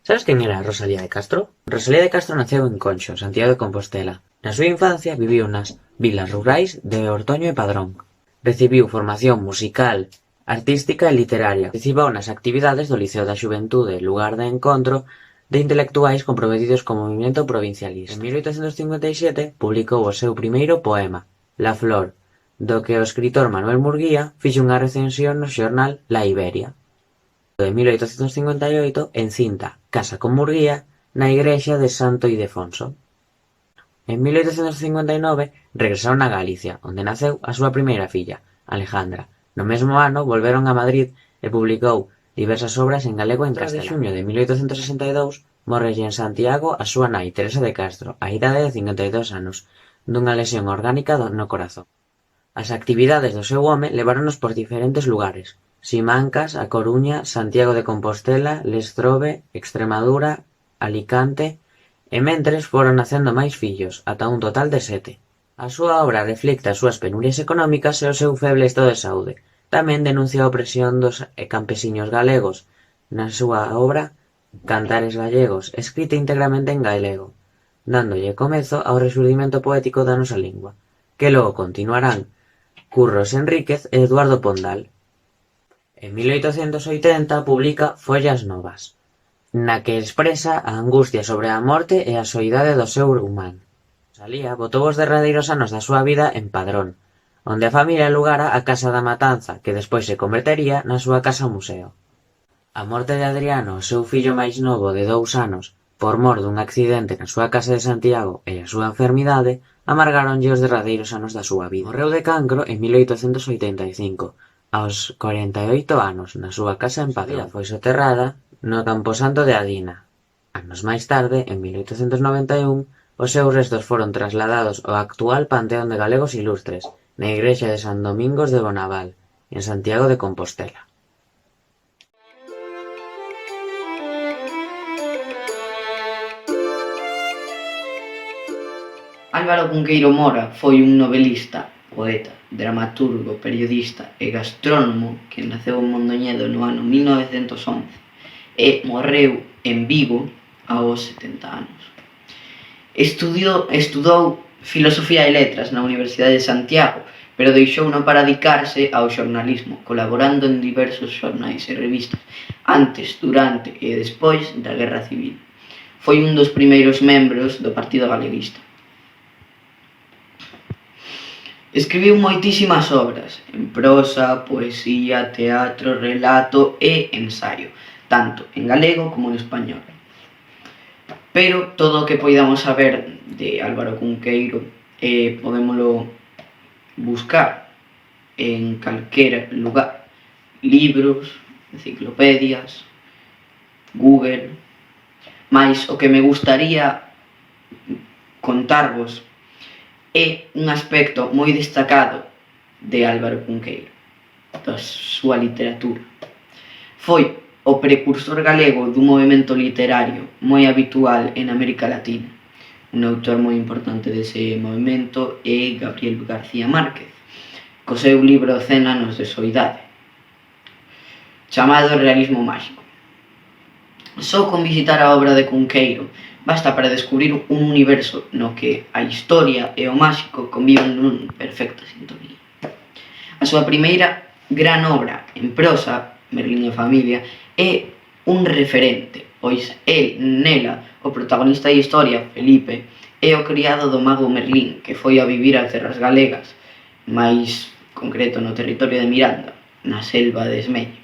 Sabes quen era Rosalía de Castro? Rosalía de Castro naceu en Conxo, Santiago de Compostela. Na súa infancia viviu nas vilas rurais de Ortoño e Padrón. Recibiu formación musical, artística e literaria. Participou nas actividades do Liceo da Xuventude, lugar de encontro de intelectuais comprometidos co movimento provincialista. En 1857 publicou o seu primeiro poema, La Flor, do que o escritor Manuel Murguía fixo unha recensión no xornal La Iberia. De 1858 encinta, casa con Murguía, na igrexa de Santo Ildefonso. En 1859 regresaron a Galicia, onde naceu a súa primeira filla, Alejandra. No mesmo ano volveron a Madrid e publicou diversas obras en galego e en castelán. De xuño de 1862 morrelle en Santiago a súa nai Teresa de Castro, á idade de 52 anos, dunha lesión orgánica no corazón. As actividades do seu home leváronos por diferentes lugares: Simancas, A Coruña, Santiago de Compostela, Lestrobe, Extremadura, Alicante, e mentres foron nacendo máis fillos, ata un total de 7. A súa obra reflicte as súas penurias económicas e o seu feble estado de saúde. Tamén denuncia a opresión dos campesiños galegos na súa obra Cantares Gallegos, escrita íntegramente en galego, dándolle comezo ao rexurdimento poético da nosa lingua, que logo continuarán Curros Enríquez e Eduardo Pondal. En 1880 publica Follas Novas, na que expresa a angustia sobre a morte e a soidade do seu humano. Rosalía botou os derradeiros anos da súa vida en Padrón, onde a familia alugara a Casa da Matanza, que despois se convertería na súa casa museo. A morte de Adriano, o seu fillo máis novo de 2 anos, por mor dun accidente na súa casa de Santiago e a súa enfermidade, amargáronlle os derradeiros anos da súa vida. Morreu de cancro en 1885, aos 48 anos, na súa casa en Padrón. Foi soterrada no camposanto de Adina. Anos máis tarde, en 1891, os seus restos foron trasladados ao actual Panteón de Galegos Ilustres, na igrexa de San Domingos de Bonaval, en Santiago de Compostela. Álvaro Cunqueiro Mora foi un novelista, poeta, dramaturgo, periodista e gastrónomo que naceu en Mondoñedo no ano 1911 e morreu en Vigo aos 70 anos. Estudou Filosofía e Letras na Universidade de Santiago, pero deixouno para dedicarse ao xornalismo, colaborando en diversos xornais e revistas antes, durante e despois da Guerra Civil. Foi un dos primeiros membros do Partido Galeguista. Escribiu moitísimas obras, en prosa, poesía, teatro, relato e ensaio, tanto en galego como en español. Pero todo o que poidamos saber de Álvaro Cunqueiro podémolo buscar en calquera lugar: libros, enciclopedias, Google. Mais o que me gustaría contarvos é un aspecto moi destacado de Álvaro Cunqueiro, da súa literatura. Foi o precursor galego dun movemento literario moi habitual en América Latina. Un autor moi importante dese movemento é Gabriel García Márquez, co seu libro 100 anos de soidade, chamado Realismo Máxico. Só con visitar a obra de Cunqueiro basta para descubrir un universo no que a historia e o máxico conviven nun perfecta sintonía. A súa primeira gran obra en prosa, Merlín e familia, é un referente, pois nela o protagonista da historia, Felipe, é o criado do mago Merlín, que foi a vivir ás terras galegas, máis concreto no territorio de Miranda, na selva de Esmelle,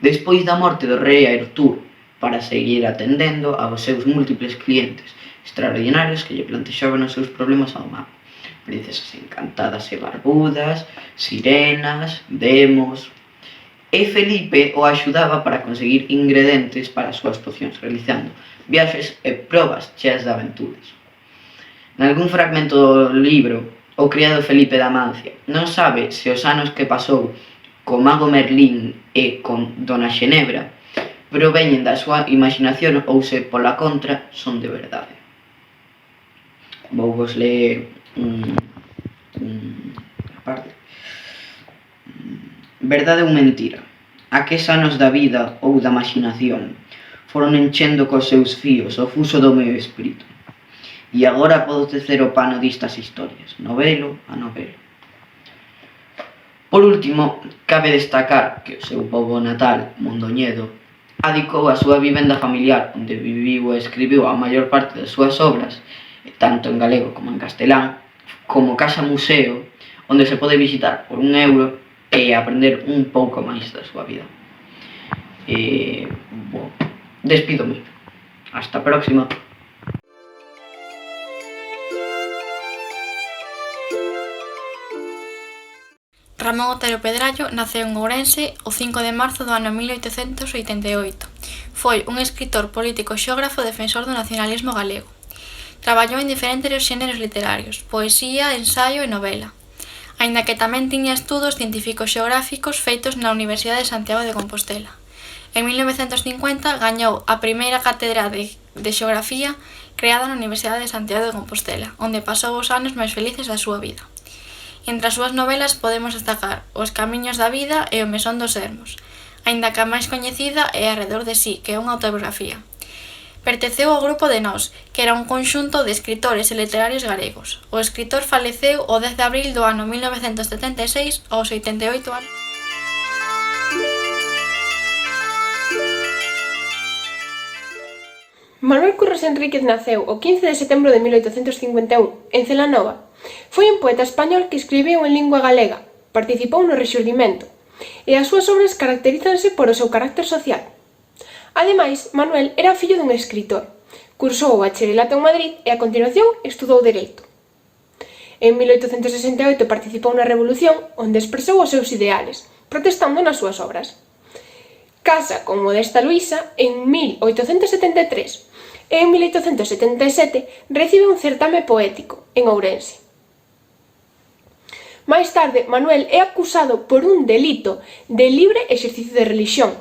despois da morte do rei Arturo, para seguir atendendo aos seus múltiples clientes extraordinarios que lle plantexaban os seus problemas ao mago: princesas encantadas e barbudas, sirenas, demos. E Felipe o axudaba para conseguir ingredientes para as súas pocións, realizando viaxes e probas cheas de aventuras. Nalgún fragmento do libro, o criado Felipe de Amancia non sabe se os anos que pasou co mago Merlín e con Dona Xenebra proveñen da súa imaginación ou se, pola contra, son de verdade. Vou vos ler unha parte. Verdade ou mentira? Aqueles anos da vida ou da imaginación foron enchendo cos seus fíos o fuso do meu espírito. E agora podo tecer o pano distas historias, novelo a novelo. Por último, cabe destacar que o seu pobo natal, Mondoñedo, adicou a súa vivenda familiar, onde viviu e escribiu a maior parte das súas obras, tanto en galego como en castelán, como casa museo, onde se pode visitar por €1 e aprender un pouco máis da súa vida. Despídome. Hasta a próxima. Ramón Otero Pedrallo naceu en Ourense o 5 de marzo do ano 1888. Foi un escritor, político, xógrafo e defensor do nacionalismo galego. Traballou en diferentes xéneros literarios, poesía, ensaio e novela, aínda que tamén tiña estudos científicos xeográficos feitos na Universidade de Santiago de Compostela. En 1950 gañou a primeira cátedra de xeografía creada na Universidade de Santiago de Compostela, onde pasou os anos máis felices da súa vida. Entre as súas novelas podemos destacar Os camiños da vida e O mesón dos ermos, aínda que a máis coñecida é Arredor de si, que é unha autobiografía. Pertenceu ao grupo de Nós, que era un conxunto de escritores e literarios galegos. O escritor faleceu o 10 de abril do ano 1976 aos 88 anos. Manuel Curros Enríquez naceu o 15 de setembro de 1851 en Celanova. Foi un poeta español que escribiu en lingua galega, participou no Rexurdimento, e as súas obras caracterízanse por o seu carácter social. Ademais, Manuel era fillo dun escritor, cursou o bacharelato en Madrid e a continuación estudou Dereito. En 1868 participou na Revolución, onde expresou os seus ideales, protestando nas súas obras. Casa con Modesta Luisa en 1873 e en 1877 recibe un certame poético en Ourense. Máis tarde, Manuel é acusado por un delito de libre exercicio de relixión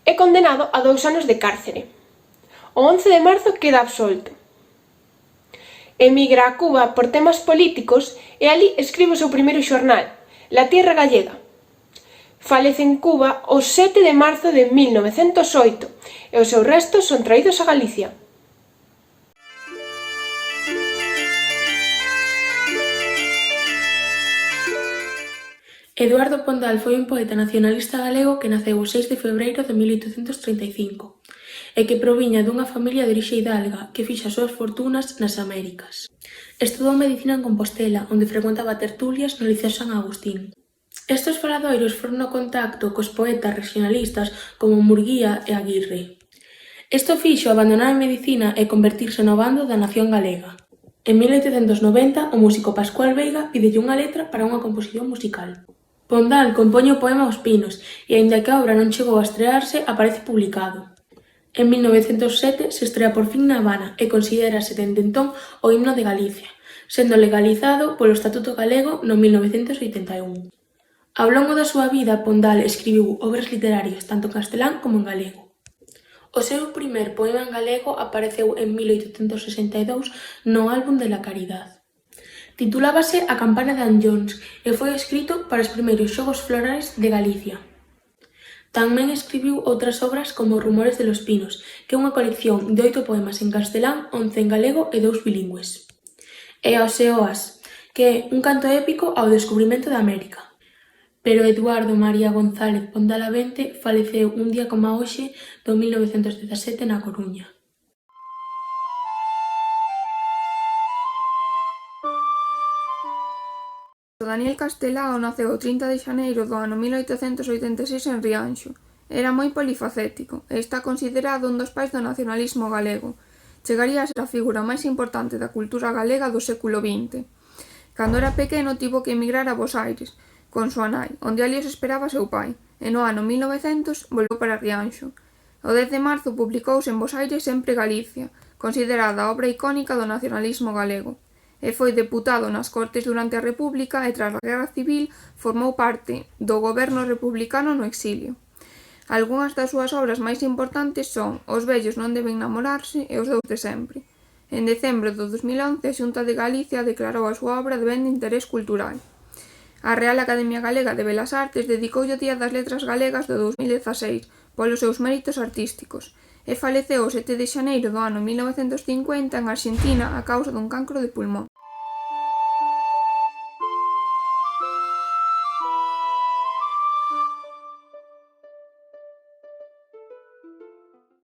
e condenado a 2 anos de cárcere. O 11 de marzo queda absolto. Emigra a Cuba por temas políticos e alí escribe o seu primeiro xornal, La Tierra Gallega. Falece en Cuba o 7 de marzo de 1908 e os seus restos son traídos a Galicia. Eduardo Pondal foi un poeta nacionalista galego que naceu o 6 de febreiro de 1835 e que proviña dunha familia de orixe hidalga que fixa as súas fortunas nas Américas. Estudou medicina en Compostela, onde frecuentaba tertulias no Liceo San Agustín. Estes faladoiros foron no contacto cos poetas regionalistas como Murguía e Aguirre. Isto fixo abandonar a medicina e convertirse no bando da nación galega. En 1890, o músico Pascual Veiga pídelle unha letra para unha composición musical. Pondal compoñe o poema Os pinos e, aínda que a obra non chegou a estrearse, aparece publicado. En 1907 se estrea por fin na Habana e considérase dende entón o himno de Galicia, sendo legalizado polo Estatuto Galego no 1981. Ao longo da súa vida, Pondal escribiu obras literarias tanto en castelán como en galego. O seu primer poema en galego apareceu en 1862 no álbum de La Caridad. Titulábase A campana de Anllóns e foi escrito para os primeiros xogos florais de Galicia. Tamén escribiu outras obras como Rumores de los Pinos, que é unha colección de 8 poemas en castelán, 11 en galego e 2 bilingües. E Aos e Oas, que é un canto épico ao descubrimento de América. Pero Eduardo María González Pondalavente faleceu un día como hoxe do 1917 na Coruña. Daniel Castelao naceu o 30 de xaneiro do ano 1886 en Rianxo. Era moi polifacético e está considerado un dos pais do nacionalismo galego. Chegaría a ser a figura máis importante da cultura galega do século XX. Cando era pequeno tivo que emigrar a Bos Aires, con súa nai, onde ali os esperaba seu pai, e no ano 1900 volveu para Rianxo. O 10 de marzo publicouse en Bos Aires Sempre Galicia, considerada a obra icónica do nacionalismo galego, e foi deputado nas Cortes durante a República e tras a Guerra Civil formou parte do goberno republicano no exilio. Algunhas das súas obras máis importantes son Os vellos non deben namorarse e Os dous de sempre. En decembro do 2011 a Xunta de Galicia declarou a súa obra de ben de interés cultural. A Real Academia Galega de Belas Artes dedicoulle o Día das Letras Galegas do 2016 polos seus méritos artísticos e faleceu o 7 de xaneiro do ano 1950 en Arxentina a causa dun cancro de pulmón.